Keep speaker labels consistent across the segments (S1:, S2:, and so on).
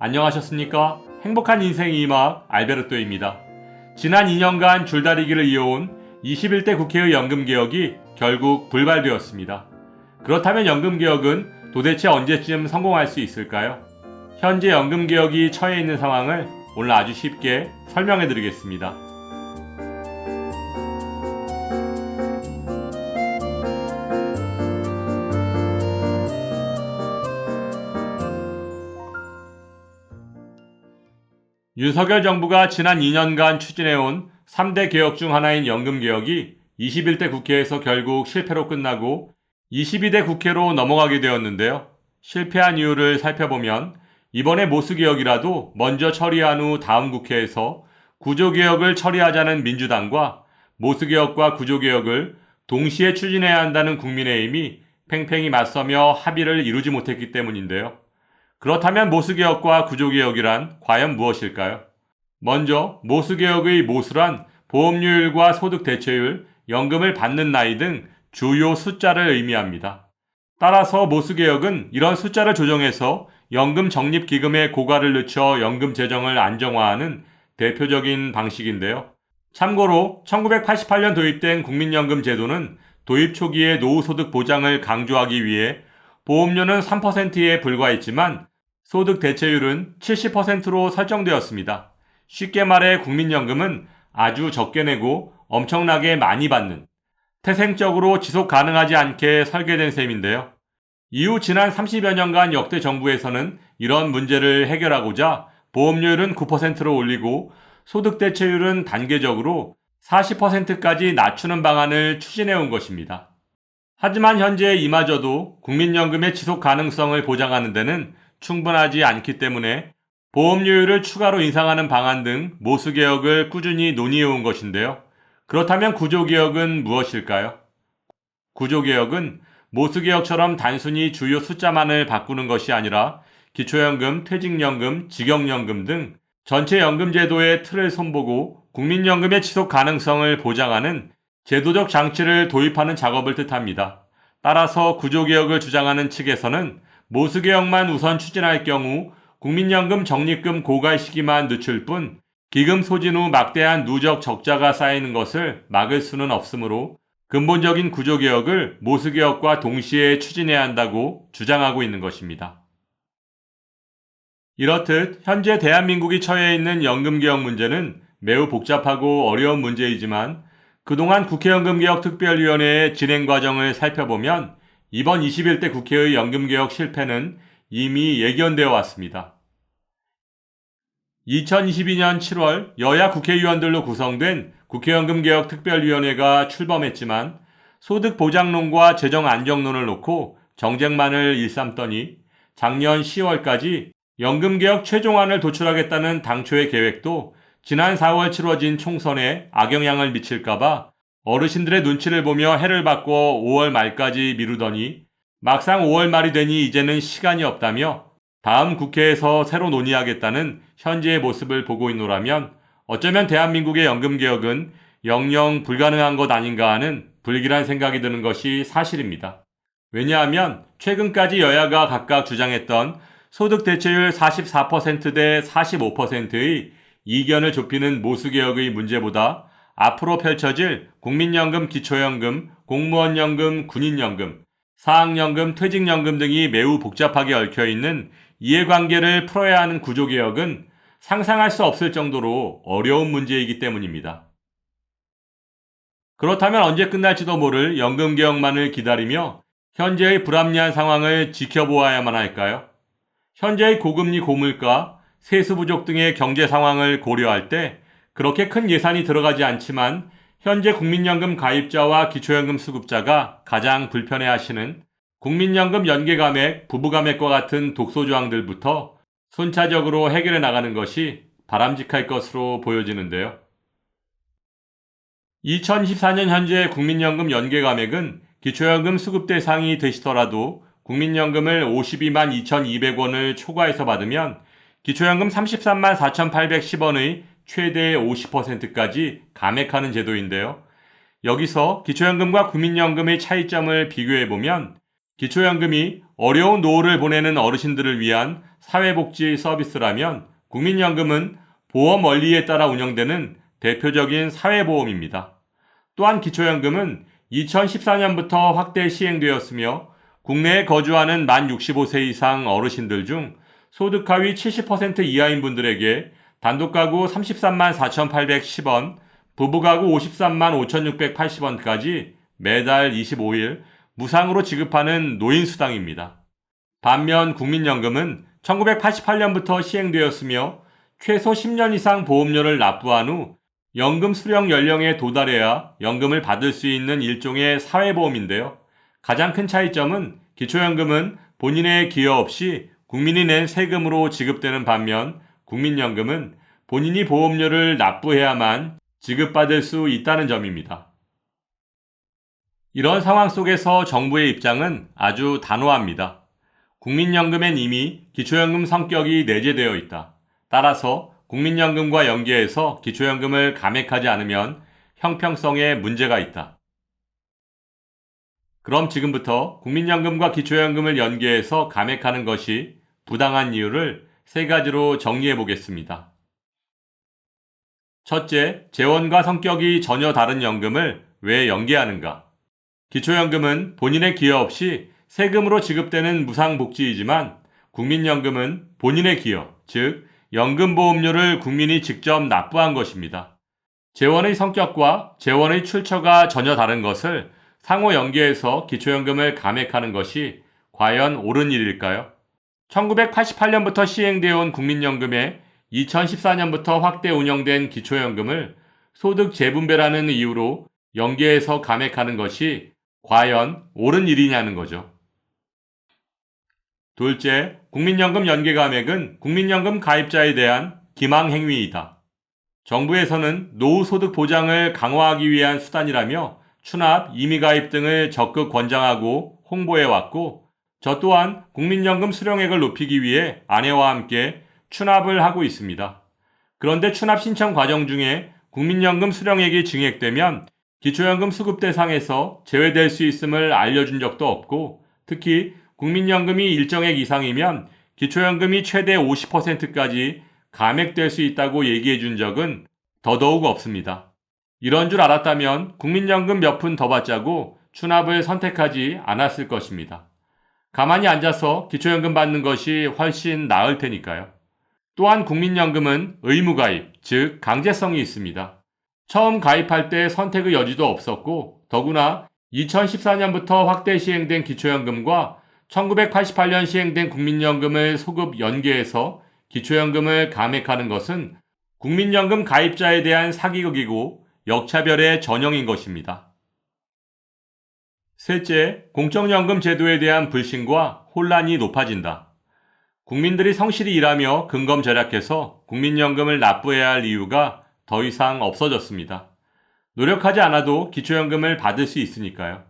S1: 안녕하셨습니까? 행복한 인생 이막 알베르토입니다. 지난 2년간 줄다리기를 이어온 21대 국회의 연금개혁이 결국 불발되었습니다. 그렇다면 연금개혁은 도대체 언제쯤 성공할 수 있을까요? 현재 연금개혁이 처해 있는 상황을 오늘 아주 쉽게 설명해 드리겠습니다. 윤석열 정부가 지난 2년간 추진해온 3대 개혁 중 하나인 연금개혁이 21대 국회에서 결국 실패로 끝나고 22대 국회로 넘어가게 되었는데요. 실패한 이유를 살펴보면 이번에 모수개혁이라도 먼저 처리한 후 다음 국회에서 구조개혁을 처리하자는 민주당과 모수개혁과 구조개혁을 동시에 추진해야 한다는 국민의힘이 팽팽히 맞서며 합의를 이루지 못했기 때문인데요. 그렇다면 모수개혁과 구조개혁이란 과연 무엇일까요? 먼저 모수개혁의 모수란 보험료율과 소득대체율, 연금을 받는 나이 등 주요 숫자를 의미합니다. 따라서 모수개혁은 이런 숫자를 조정해서 연금 적립기금의 고갈을 늦춰 연금 재정을 안정화하는 대표적인 방식인데요. 참고로 1988년 도입된 국민연금 제도는 도입 초기에 노후소득 보장을 강조하기 위해 보험료는 3%에 불과했지만 소득 대체율은 70%로 설정되었습니다. 쉽게 말해 국민연금은 아주 적게 내고 엄청나게 많이 받는, 태생적으로 지속 가능하지 않게 설계된 셈인데요. 이후 지난 30여 년간 역대 정부에서는 이런 문제를 해결하고자 보험료율은 9%로 올리고 소득 대체율은 단계적으로 40%까지 낮추는 방안을 추진해온 것입니다. 하지만 현재 이마저도 국민연금의 지속 가능성을 보장하는 데는 충분하지 않기 때문에 보험료율을 추가로 인상하는 방안 등 모수개혁을 꾸준히 논의해온 것인데요. 그렇다면 구조개혁은 무엇일까요? 구조개혁은 모수개혁처럼 단순히 주요 숫자만을 바꾸는 것이 아니라 기초연금, 퇴직연금, 직역연금 등 전체 연금제도의 틀을 손보고 국민연금의 지속 가능성을 보장하는 제도적 장치를 도입하는 작업을 뜻합니다. 따라서 구조개혁을 주장하는 측에서는 모수개혁만 우선 추진할 경우 국민연금 적립금 고갈 시기만 늦출 뿐 기금 소진 후 막대한 누적 적자가 쌓이는 것을 막을 수는 없으므로 근본적인 구조개혁을 모수개혁과 동시에 추진해야 한다고 주장하고 있는 것입니다. 이렇듯 현재 대한민국이 처해 있는 연금개혁 문제는 매우 복잡하고 어려운 문제이지만 그동안 국회연금개혁특별위원회의 진행 과정을 살펴보면 이번 21대 국회의 연금개혁 실패는 이미 예견되어 왔습니다. 2022년 7월 여야 국회의원들로 구성된 국회연금개혁특별위원회가 출범했지만 소득보장론과 재정안정론을 놓고 정쟁만을 일삼더니 작년 10월까지 연금개혁 최종안을 도출하겠다는 당초의 계획도 지난 4월 치러진 총선에 악영향을 미칠까봐 어르신들의 눈치를 보며 해를 받고 5월 말까지 미루더니 막상 5월 말이 되니 이제는 시간이 없다며 다음 국회에서 새로 논의하겠다는 현재의 모습을 보고 있노라면 어쩌면 대한민국의 연금개혁은 영영 불가능한 것 아닌가 하는 불길한 생각이 드는 것이 사실입니다. 왜냐하면 최근까지 여야가 각각 주장했던 소득 대체율 44%대 45%의 이견을 좁히는 모수개혁의 문제보다 앞으로 펼쳐질 국민연금, 기초연금, 공무원연금, 군인연금, 사학연금, 퇴직연금 등이 매우 복잡하게 얽혀있는 이해관계를 풀어야 하는 구조개혁은 상상할 수 없을 정도로 어려운 문제이기 때문입니다. 그렇다면 언제 끝날지도 모를 연금개혁만을 기다리며 현재의 불합리한 상황을 지켜보아야만 할까요? 현재의 고금리 고물가, 세수 부족 등의 경제 상황을 고려할 때 그렇게 큰 예산이 들어가지 않지만 현재 국민연금 가입자와 기초연금 수급자가 가장 불편해하시는 국민연금 연계감액, 부부감액과 같은 독소조항들부터 순차적으로 해결해 나가는 것이 바람직할 것으로 보여지는데요. 2024년 현재 국민연금 연계감액은 기초연금 수급 대상이 되시더라도 국민연금을 52만 2,200원을 초과해서 받으면 기초연금 33만 4,810원의 최대 50%까지 감액하는 제도인데요. 여기서 기초연금과 국민연금의 차이점을 비교해보면 기초연금이 어려운 노후를 보내는 어르신들을 위한 사회복지 서비스라면 국민연금은 보험 원리에 따라 운영되는 대표적인 사회보험입니다. 또한 기초연금은 2014년부터 확대 시행되었으며 국내에 거주하는 만 65세 이상 어르신들 중 소득 하위 70% 이하인 분들에게 단독가구 33만 4,810원, 부부가구 53만 5,680원까지 매달 25일 무상으로 지급하는 노인수당입니다. 반면 국민연금은 1988년부터 시행되었으며 최소 10년 이상 보험료를 납부한 후 연금 수령 연령에 도달해야 연금을 받을 수 있는 일종의 사회보험인데요. 가장 큰 차이점은 기초연금은 본인의 기여 없이 국민이 낸 세금으로 지급되는 반면 국민연금은 본인이 보험료를 납부해야만 지급받을 수 있다는 점입니다. 이런 상황 속에서 정부의 입장은 아주 단호합니다. 국민연금엔 이미 기초연금 성격이 내재되어 있다. 따라서 국민연금과 연계해서 기초연금을 감액하지 않으면 형평성에 문제가 있다. 그럼 지금부터 국민연금과 기초연금을 연계해서 감액하는 것이 부당한 이유를 세 가지로 정리해 보겠습니다. 첫째, 재원과 성격이 전혀 다른 연금을 왜 연계하는가? 기초연금은 본인의 기여 없이 세금으로 지급되는 무상복지이지만 국민연금은 본인의 기여, 즉 연금보험료를 국민이 직접 납부한 것입니다. 재원의 성격과 재원의 출처가 전혀 다른 것을 상호 연계해서 기초연금을 감액하는 것이 과연 옳은 일일까요? 1988년부터 시행되어 온 국민연금에 2014년부터 확대 운영된 기초연금을 소득 재분배라는 이유로 연계해서 감액하는 것이 과연 옳은 일이냐는 거죠. 둘째, 국민연금 연계 감액은 국민연금 가입자에 대한 기망행위이다. 정부에서는 노후소득 보장을 강화하기 위한 수단이라며 추납, 임의가입 등을 적극 권장하고 홍보해왔고 저 또한 국민연금 수령액을 높이기 위해 아내와 함께 추납을 하고 있습니다. 그런데 추납 신청 과정 중에 국민연금 수령액이 증액되면 기초연금 수급 대상에서 제외될 수 있음을 알려준 적도 없고 특히 국민연금이 일정액 이상이면 기초연금이 최대 50%까지 감액될 수 있다고 얘기해 준 적은 더더욱 없습니다. 이런 줄 알았다면 국민연금 몇 푼 더 받자고 추납을 선택하지 않았을 것입니다. 가만히 앉아서 기초연금 받는 것이 훨씬 나을 테니까요. 또한 국민연금은 의무가입, 즉 강제성이 있습니다. 처음 가입할 때 선택의 여지도 없었고 더구나 2014년부터 확대 시행된 기초연금과 1988년 시행된 국민연금을 소급 연계해서 기초연금을 감액하는 것은 국민연금 가입자에 대한 사기극이고 역차별의 전형인 것입니다. 셋째, 공적연금 제도에 대한 불신과 혼란이 높아진다. 국민들이 성실히 일하며 근검 절약해서 국민연금을 납부해야 할 이유가 더 이상 없어졌습니다. 노력하지 않아도 기초연금을 받을 수 있으니까요.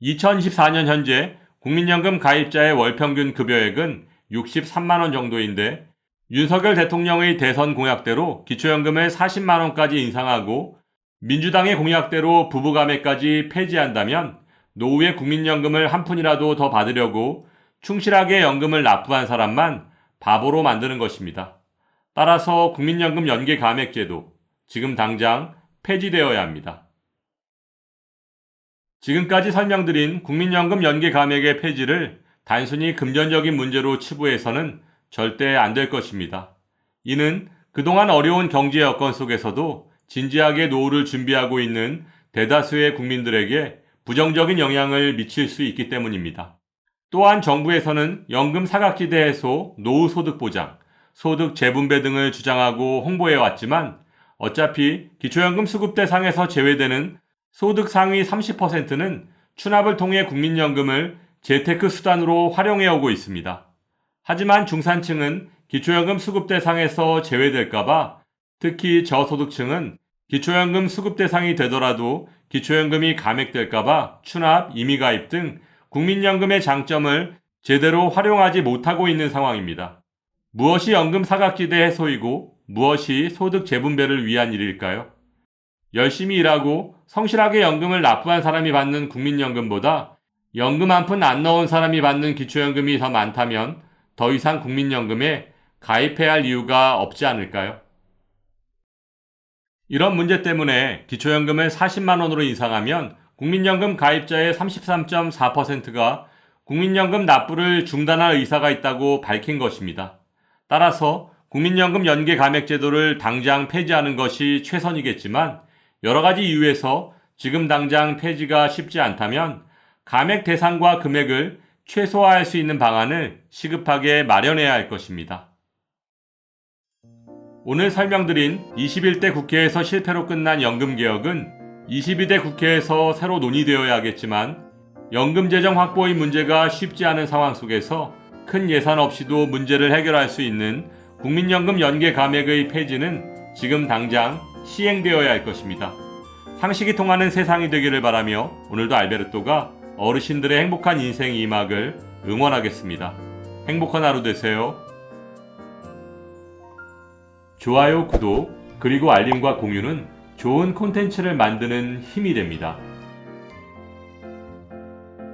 S1: 2024년 현재 국민연금 가입자의 월평균 급여액은 63만 원 정도인데 윤석열 대통령의 대선 공약대로 기초연금을 40만 원까지 인상하고 민주당의 공약대로 부부감액까지 폐지한다면 노후에 국민연금을 한 푼이라도 더 받으려고 충실하게 연금을 납부한 사람만 바보로 만드는 것입니다. 따라서 국민연금 연계 감액제도 지금 당장 폐지되어야 합니다. 지금까지 설명드린 국민연금 연계 감액의 폐지를 단순히 금전적인 문제로 치부해서는 절대 안 될 것입니다. 이는 그동안 어려운 경제 여건 속에서도 진지하게 노후를 준비하고 있는 대다수의 국민들에게 부정적인 영향을 미칠 수 있기 때문입니다. 또한 정부에서는 연금 사각지대 해소, 노후 소득 보장, 소득 재분배 등을 주장하고 홍보해왔지만 어차피 기초연금 수급 대상에서 제외되는 소득 상위 30%는 추납을 통해 국민연금을 재테크 수단으로 활용해오고 있습니다. 하지만 중산층은 기초연금 수급 대상에서 제외될까봐 특히 저소득층은 기초연금 수급 대상이 되더라도 기초연금이 감액될까봐 추납, 임의가입 등 국민연금의 장점을 제대로 활용하지 못하고 있는 상황입니다. 무엇이 연금 사각지대 해소이고 무엇이 소득 재분배를 위한 일일까요? 열심히 일하고 성실하게 연금을 납부한 사람이 받는 국민연금보다 연금 한 푼 안 넣은 사람이 받는 기초연금이 더 많다면 더 이상 국민연금에 가입해야 할 이유가 없지 않을까요? 이런 문제 때문에 기초연금을 40만 원으로 인상하면 국민연금 가입자의 33.4%가 국민연금 납부를 중단할 의사가 있다고 밝힌 것입니다. 따라서 국민연금 연계 감액 제도를 당장 폐지하는 것이 최선이겠지만 여러 가지 이유에서 지금 당장 폐지가 쉽지 않다면 감액 대상과 금액을 최소화할 수 있는 방안을 시급하게 마련해야 할 것입니다. 오늘 설명드린 21대 국회에서 실패로 끝난 연금개혁은 22대 국회에서 새로 논의되어야 하겠지만 연금 재정 확보의 문제가 쉽지 않은 상황 속에서 큰 예산 없이도 문제를 해결할 수 있는 국민연금 연계 감액의 폐지는 지금 당장 시행되어야 할 것입니다. 상식이 통하는 세상이 되기를 바라며 오늘도 알베르토가 어르신들의 행복한 인생 2막을 응원하겠습니다. 행복한 하루 되세요. 좋아요, 구독, 그리고 알림과 공유는 좋은 콘텐츠를 만드는 힘이 됩니다.